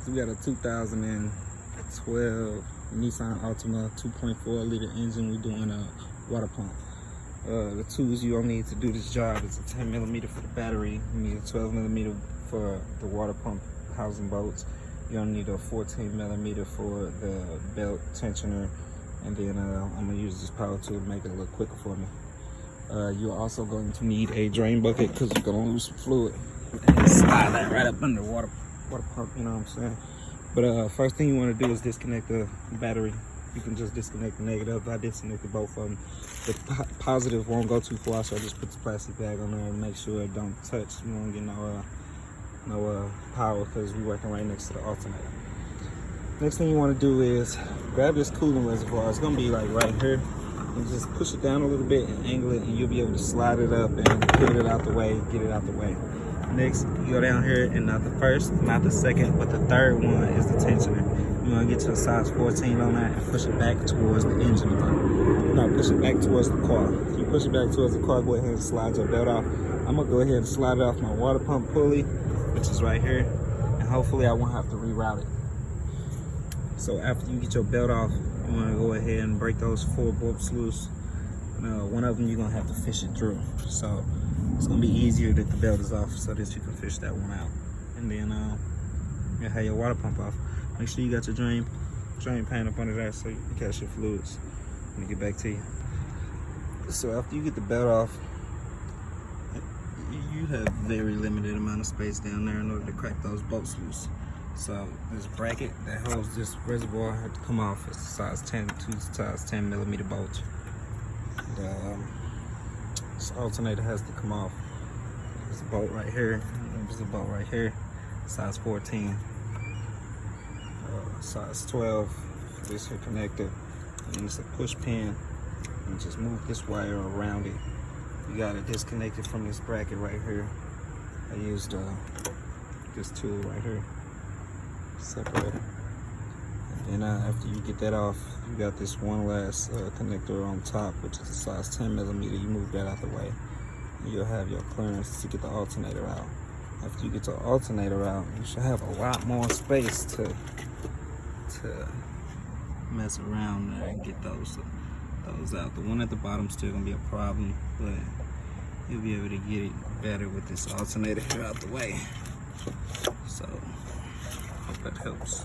So we got a 2012 Nissan Altima 2.4 liter engine. We're doing a water pump. The tools you'll need to do this job is a 10 millimeter for the battery. You need a 12 millimeter for the water pump housing bolts. You'll need a 14 millimeter for the belt tensioner. And then I'm gonna use this power tool to make it a little quicker for me. You're also going to need a drain bucket because you're gonna lose some fluid. And slide that right up under the water pump, you know what I'm saying? But first thing you want to do is disconnect the battery. You can just disconnect the negative. I disconnected both of them. The positive won't go too far, so I just put this plastic bag on there and make sure it don't touch. You won't get no power because we're working right next to the alternator. Next thing you want to do is grab this coolant reservoir. It's gonna be like right here. And just push it down a little bit and angle it, and you'll be able to slide it up and put it out the way, get it out the way. Next, you go down here, and not the first, not the second, but the third one is the tensioner. You want to get to a size 14 on that and push it back towards the engine. No, push it back towards the car. If you push it back towards the car, go ahead and slide your belt off. I'm going to go ahead and slide it off my water pump pulley, which is right here, and hopefully I won't have to reroute it. So after you get your belt off, you want to go ahead and break those 4 bolts loose. One of them you're going to have to fish it through. So it's going to be easier that the belt is off so that you can fish that one out. And then you'll have your water pump off. Make sure you got your drain pan up under there so you can catch your fluids. Let me get back to you. So after you get the belt off, you have very limited amount of space down there in order to crack those bolts loose. So this bracket that holds this reservoir had to come off. It's a size 10, 2 size 10 millimeter bolts. This alternator has to come off. There's a bolt right here. There's a bolt right here. Size 14. Size 12. This here connector. And it's a push pin. And just move this wire around it. You got to disconnect it from this bracket right here. I used this tool right here. Separator. And after you get that off, you got this one last connector on top, which is a size 10 millimeter. You move that out the way, and you'll have your clearance to get the alternator out. After you get the alternator out, you should have a lot more space to mess around there and get those out. The one at the bottom's still gonna be a problem, but you'll be able to get it better with this alternator here out the way. So hope that helps.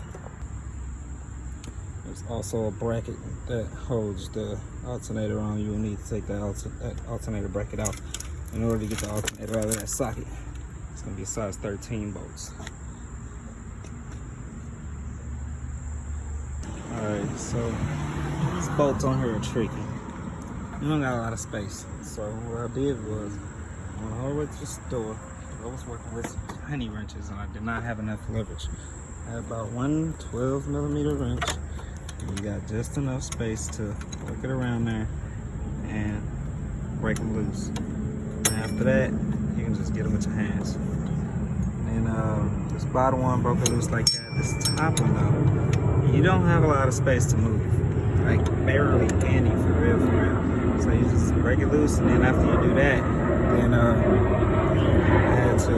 There's also a bracket that holds the alternator on. You will need to take that alternator bracket out in order to get the alternator out of that socket. It's going to be a size 13 bolts. Alright, so these bolts on here are tricky. You don't got a lot of space. So what I did was, I went all the way to the store. I was working with penny wrenches and I did not have enough leverage. I had about one 12 millimeter wrench. You got just enough space to work it around there and break them loose. And after that, you can just get them with your hands. And this bottom one broke it loose like that. This top one though, you don't have a lot of space to move. Like barely any, for real. So you just break it loose, and then after you do that, then I had to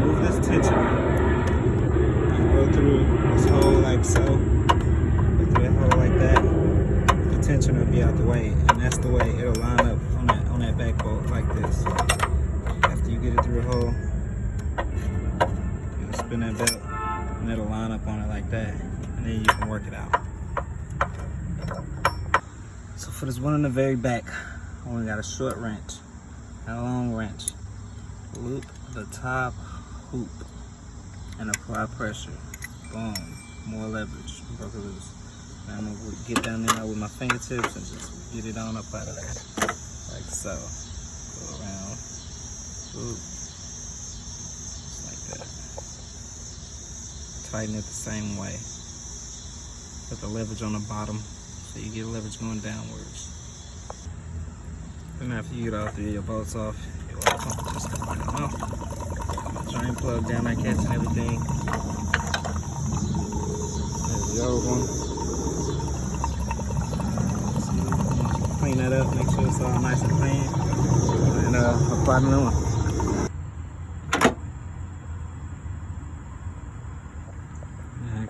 move this tension and go through this hole like so. Like that, the tension will be out the way, and that's the way it'll line up on that back bolt like this. After you get it through the hole, you spin that belt, and it'll line up on it like that, and then you can work it out. So for this one in the very back, I only got a short wrench, not a long wrench. Loop the top hoop and apply pressure. Boom, more leverage, broke it loose. Now I'm gonna get down there with my fingertips and just get it on up out of there, like so. Go around, boop, just like that. Tighten it the same way. Put the leverage on the bottom so you get leverage going downwards. And after you get all 3 of your bolts off, your water pump just come off. Drain plug down there catching everything. There's the old one. Clean that up, make sure it's all nice and clean, and apply the new one.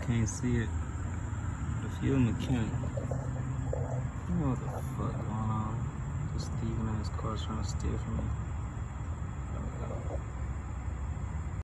can't see it. But if you're a mechanic, you know what the fuck going on. This thieving ass car trying to steal from me.